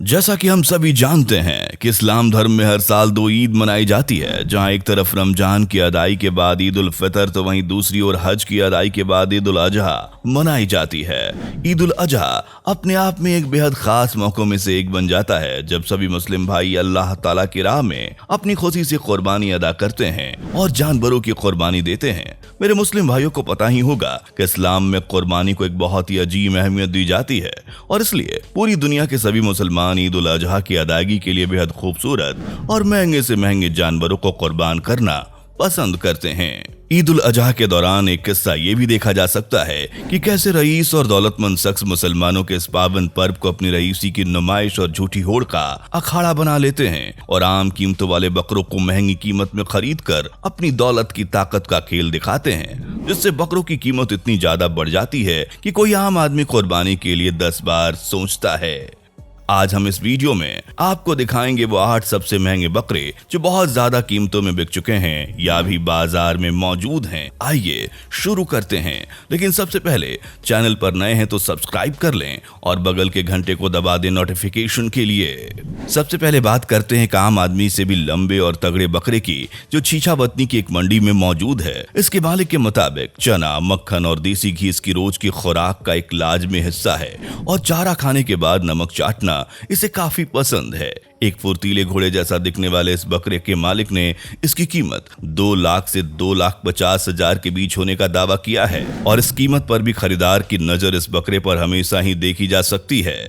जैसा कि हम सभी जानते हैं कि इस्लाम धर्म में हर साल दो ईद मनाई जाती है, जहां एक तरफ रमजान की अदाई के बाद ईद उल फितर तो वहीं दूसरी ओर हज की अदाई के बाद ईद उल अजहा मनाई जाती है। ईद उल अजहा अपने आप में एक बेहद खास मौकों में से एक बन जाता है, जब सभी मुस्लिम भाई अल्लाह ताला की राह में अपनी खुशी से कुर्बानी अदा करते हैं और जानवरों की कुर्बानी देते हैं। मेरे मुस्लिम भाइयों को पता ही होगा कि इस्लाम में कुर्बानी को एक बहुत ही अजीब अहमियत दी जाती है और इसलिए पूरी दुनिया के सभी मुसलमान ईद उल अजहा की अदायगी के लिए बेहद खूबसूरत और महंगे से महंगे जानवरों को कुर्बान करना पसंद करते हैं। ईद उल अजहा के दौरान एक किस्सा ये भी देखा जा सकता है कि कैसे रईस और दौलतमंद शख्स मुसलमानों के इस पावन पर्व को अपनी रईसी की नुमाइश और झूठी होड़ का अखाड़ा बना लेते हैं और आम कीमतों वाले बकरों को महंगी कीमत में खरीद कर अपनी दौलत की ताकत का खेल दिखाते हैं, जिससे बकरों की कीमत इतनी ज्यादा बढ़ जाती है कि कोई आम आदमी कुर्बानी के लिए 10 बार सोचता है। आज हम इस वीडियो में आपको दिखाएंगे वो 8 सबसे महंगे बकरे जो बहुत ज्यादा कीमतों में बिक चुके हैं या भी बाजार में मौजूद हैं। आइए शुरू करते हैं, लेकिन सबसे पहले चैनल पर नए हैं तो सब्सक्राइब कर लें और बगल के घंटे को दबा दें नोटिफिकेशन के लिए। सबसे पहले बात करते हैं एक आम आदमी से भी लंबे और तगड़े बकरे की, जो छीछावतनी की एक मंडी में मौजूद है। इसके मालिक के मुताबिक चना, मक्खन और देसी घी इसकी रोज की खुराक का एक लाजमी हिस्सा है और चारा खाने के बाद नमक चाटना इसे काफी पसंद है। एक फुर्तीले घोड़े जैसा दिखने वाले इस बकरे के मालिक ने इसकी कीमत 2 लाख से 2,50,000 के बीच होने का दावा किया है और इस कीमत पर भी खरीदार की नजर इस बकरे पर हमेशा ही देखी जा सकती है।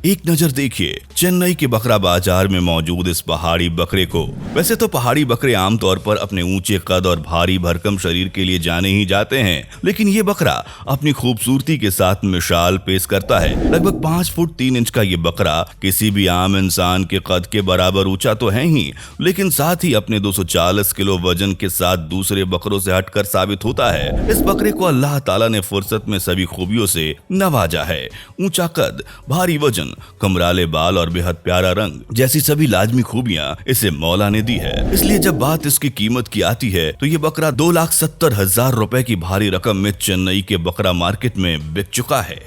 एक नजर देखिए चेन्नई के बकरा बाजार में मौजूद इस पहाड़ी बकरे को। वैसे तो पहाड़ी बकरे आमतौर पर अपने ऊंचे कद और भारी भरकम शरीर के लिए जाने ही जाते हैं, लेकिन ये बकरा अपनी खूबसूरती के साथ मिसाल पेश करता है। लगभग 5 फुट 3 इंच का ये बकरा किसी भी आम इंसान के कद के बराबर ऊंचा तो है ही, लेकिन साथ ही अपने 240 किलो वजन के साथ दूसरे बकरों से हटकर साबित होता है। इस बकरे को अल्लाह ताला ने फुर्सत में सभी खूबियों से नवाजा है। ऊंचा कद, भारी वजन, कमराले बाल और बेहद प्यारा रंग जैसी सभी लाजमी खूबियां इसे मौला ने दी है। इसलिए जब बात इसकी कीमत की आती है तो ये बकरा 2,70,000 रुपए की भारी रकम में चेन्नई के बकरा मार्केट में बिक चुका है।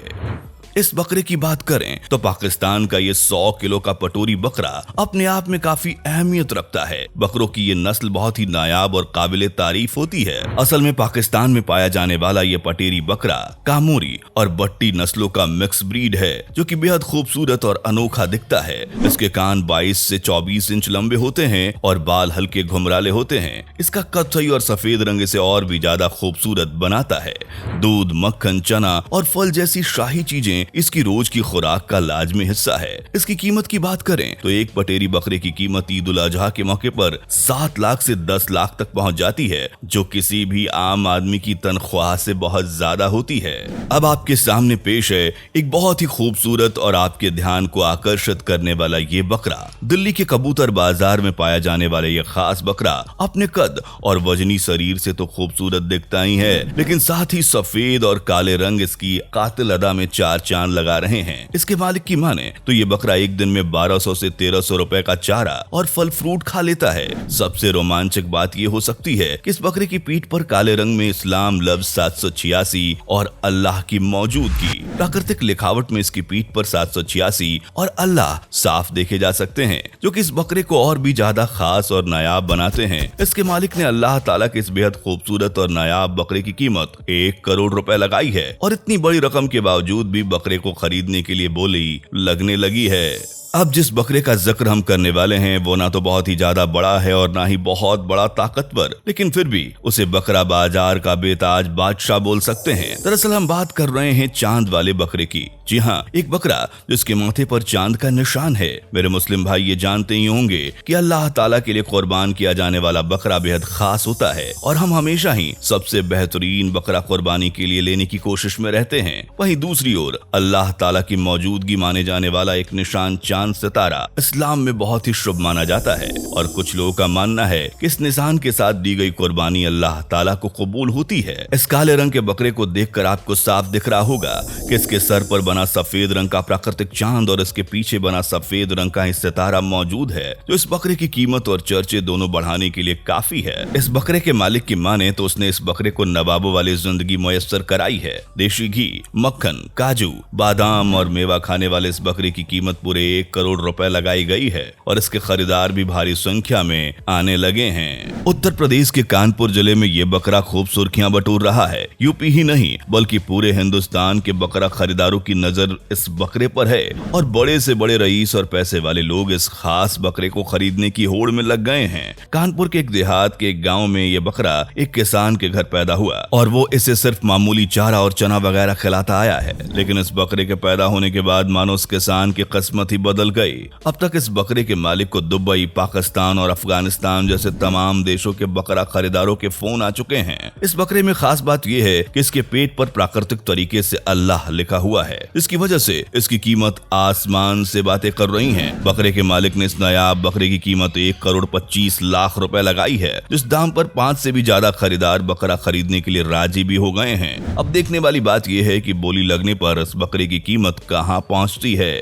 इस बकरे की बात करें तो पाकिस्तान का ये 100 किलो का पटोरी बकरा अपने आप में काफी अहमियत रखता है। बकरों की ये नस्ल बहुत ही नायाब और काबिले तारीफ होती है। असल में पाकिस्तान में पाया जाने वाला ये पटेरी बकरा कामोरी और बट्टी नस्लों का मिक्स ब्रीड है, जो कि बेहद खूबसूरत और अनोखा दिखता है। इसके कान 22 से 24 इंच लंबे होते हैं और बाल हल्के घुमराले होते हैं। इसका कत्थई और सफेद रंग इसे और भी ज्यादा खूबसूरत बनाता है। दूध, मक्खन, चना और फल जैसी शाही चीजें इसकी रोज की खुराक का लाजमी हिस्सा है। इसकी कीमत की बात करें तो एक पटेरी बकरे की कीमत ईद उल अजहा के मौके पर 7 लाख से 10 लाख तक पहुंच जाती है, जो किसी भी आम आदमी की तनख्वाह से बहुत ज्यादा होती है। अब आपके सामने पेश है एक बहुत ही खूबसूरत और आपके ध्यान को आकर्षित करने वाला ये बकरा। दिल्ली के कबूतर बाजार में पाया जाने वाला ये खास बकरा अपने कद और वजनी शरीर से तो खूबसूरत दिखता ही है, लेकिन साथ ही सफेद और काले रंग इसकी कातिल अदा में 4 चांद लगा रहे हैं। इसके मालिक की माने तो ये बकरा एक दिन में 1200 से 1300 रुपए का चारा और फल फ्रूट खा लेता है। सबसे रोमांचक बात ये हो सकती है कि इस बकरे की पीठ पर काले रंग में इस्लाम लफ्ज 786 और अल्लाह की मौजूदगी। प्राकृतिक लिखावट में इसकी पीठ पर 786 और अल्लाह साफ देखे जा सकते हैं, जो कि इस बकरे को और भी ज्यादा खास और नायाब बनाते हैं। इसके मालिक ने अल्लाह ताला के इस बेहद खूबसूरत और नायाब बकरे की कीमत 1 करोड़ रुपए लगाई है और इतनी बड़ी रकम के बावजूद भी बकरे को खरीदने के लिए बोली लगने लगी है। अब जिस बकरे का जिक्र हम करने वाले हैं वो ना तो बहुत ही ज्यादा बड़ा है और ना ही बहुत बड़ा ताकतवर, लेकिन फिर भी उसे बकरा बाजार का बेताज बादशाह बोल सकते हैं। दरअसल हम बात कर रहे हैं चांद वाले बकरे की। जी हाँ, एक बकरा जिसके माथे पर चांद का निशान है। मेरे मुस्लिम भाई ये जानते ही होंगे कि अल्लाह ताला के लिए कुर्बान किया जाने वाला बकरा बेहद खास होता है और हम हमेशा ही सबसे बेहतरीन बकरा कुर्बानी के लिए लेने की कोशिश में रहते हैं। वहीं दूसरी ओर अल्लाह ताला की मौजूदगी माने जाने वाला एक निशान सितारा इस्लाम में बहुत ही शुभ माना जाता है और कुछ लोगों का मानना है कि इस निशान के साथ दी गई कुर्बानी अल्लाह ताला को कबूल होती है। इस काले रंग के बकरे को देखकर आपको साफ दिख रहा होगा कि इसके सर पर बना सफेद रंग का प्राकृतिक चांद और इसके पीछे बना सफेद रंग का सितारा मौजूद है, जो इस बकरे की कीमत और चर्चे दोनों बढ़ाने के लिए काफी है। इस बकरे के मालिक की माने तो उसने इस बकरे को नवाबों वाली जिंदगी मुयस्सर कराई है। देशी घी, मक्खन, काजू, बादाम और मेवा खाने वाले इस बकरे की कीमत पूरे 1 करोड़ रुपए लगाई गई है और इसके खरीदार भी भारी संख्या में आने लगे हैं। उत्तर प्रदेश के कानपुर जिले में ये बकरा खूब सुर्खियां बटोर रहा है। यूपी ही नहीं बल्कि पूरे हिंदुस्तान के बकरा खरीदारों की नजर इस बकरे पर है और बड़े से बड़े रईस और पैसे वाले लोग इस खास बकरे को खरीदने की होड़ में लग गए हैं। कानपुर के एक देहात के एक गाँव में ये बकरा एक किसान के घर पैदा हुआ और वो इसे सिर्फ मामूली चारा और चना वगैरह खिलाता आया है, लेकिन इस बकरे के पैदा होने के बाद मानो उस किसान की किस्मत ही बदल गई। अब तक इस बकरे के मालिक को दुबई, पाकिस्तान और अफगानिस्तान जैसे तमाम देशों के बकरा खरीदारों के फोन आ चुके हैं। इस बकरे में खास बात यह है कि इसके पेट पर प्राकृतिक तरीके से अल्लाह लिखा हुआ है। इसकी वजह से इसकी कीमत आसमान से बातें कर रही है। बकरे के मालिक ने इस नायाब बकरे की कीमत 1,25,00,000 रुपए लगाई है, जिस दाम पर 5 से भी ज्यादा खरीदार बकरा खरीदने के लिए राजी भी हो गए हैं। अब देखने वाली बात यह है कि बोली लगने पर इस बकरे की कीमत कहां पहुंचती है।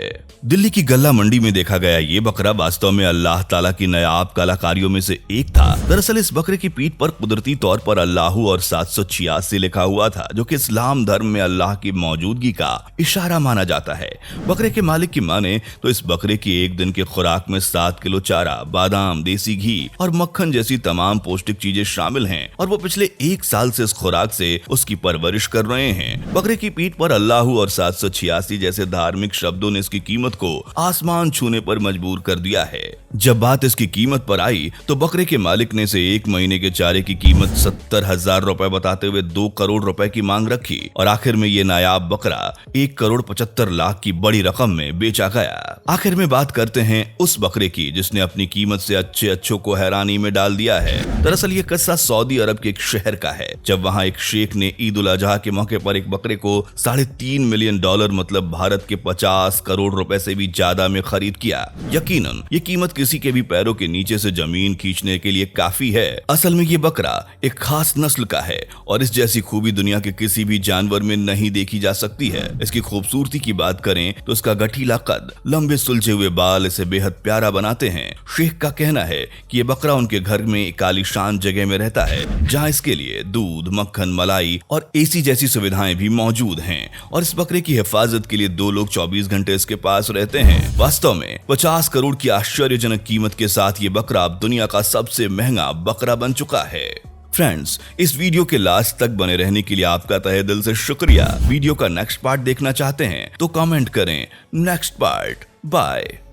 दिल्ली की गल्ला मंडी में देखा गया ये बकरा वास्तव में अल्लाह ताला की नायाब कलाकारियों में से एक था। दरअसल इस बकरे की पीठ पर कुदरती तौर पर अल्लाहू और 786 लिखा हुआ था, जो कि इस्लाम धर्म में अल्लाह की मौजूदगी का इशारा माना जाता है। बकरे के मालिक की माने तो इस बकरे की एक दिन की खुराक में 7 किलो चारा, बादाम, देसी घी और मक्खन जैसी तमाम पौष्टिक चीजें शामिल हैं और वो पिछले 1 साल से इस खुराक से उसकी परवरिश कर रहे हैं। बकरे की पीठ पर अल्लाहू और 786 जैसे धार्मिक शब्दों ने इसकी कीमत को आसमान छूने पर मजबूर कर दिया है। जब बात इसकी कीमत पर आई तो बकरे के मालिक ने इसे 1 महीने के चारे की कीमत 70,000 रुपए बताते हुए 2 करोड़ रुपए की मांग रखी और आखिर में ये नायाब बकरा 1,75,00,000 की बड़ी रकम में बेचा गया। आखिर में बात करते हैं उस बकरे की जिसने अपनी कीमत से अच्छों को हैरानी में डाल दिया है। दरअसल ये किस्सा सऊदी अरब के एक शहर का है, जब वहाँ एक शेख ने ईद उल अजहा के मौके पर एक बकरे को $3.5 मिलियन मतलब भारत के 50 करोड़ रुपए से भी ज्यादा में खरीद किया। यकीनन ये कीमत किसी के भी पैरों के नीचे से जमीन खींचने के लिए काफी है। असल में ये बकरा एक खास नस्ल का है और इस जैसी खूबी दुनिया के किसी भी जानवर में नहीं देखी जा सकती है। इसकी खूबसूरती की बात करें तो इसका गठीला कद, लंबे सुलझे हुए बाल इसे बेहद प्यारा बनाते हैं। शेख का कहना है कि ये बकरा उनके घर में एक आलीशान जगह में रहता है, जहाँ इसके लिए दूध, मक्खन, मलाई और एसी जैसी सुविधाएं भी मौजूद हैं और इस बकरे की हिफाजत के लिए 2 लोग 24 घंटे इसके पास रहते हैं। वास्तव में 50 करोड़ की आश्चर्यजनक कीमत के साथ ये बकरा अब दुनिया का सबसे महंगा बकरा बन चुका है। फ्रेंड्स, इस वीडियो के लास्ट तक बने रहने के लिए आपका तहे दिल से शुक्रिया। वीडियो का नेक्स्ट पार्ट देखना चाहते हैं तो कमेंट करें नेक्स्ट पार्ट। बाय।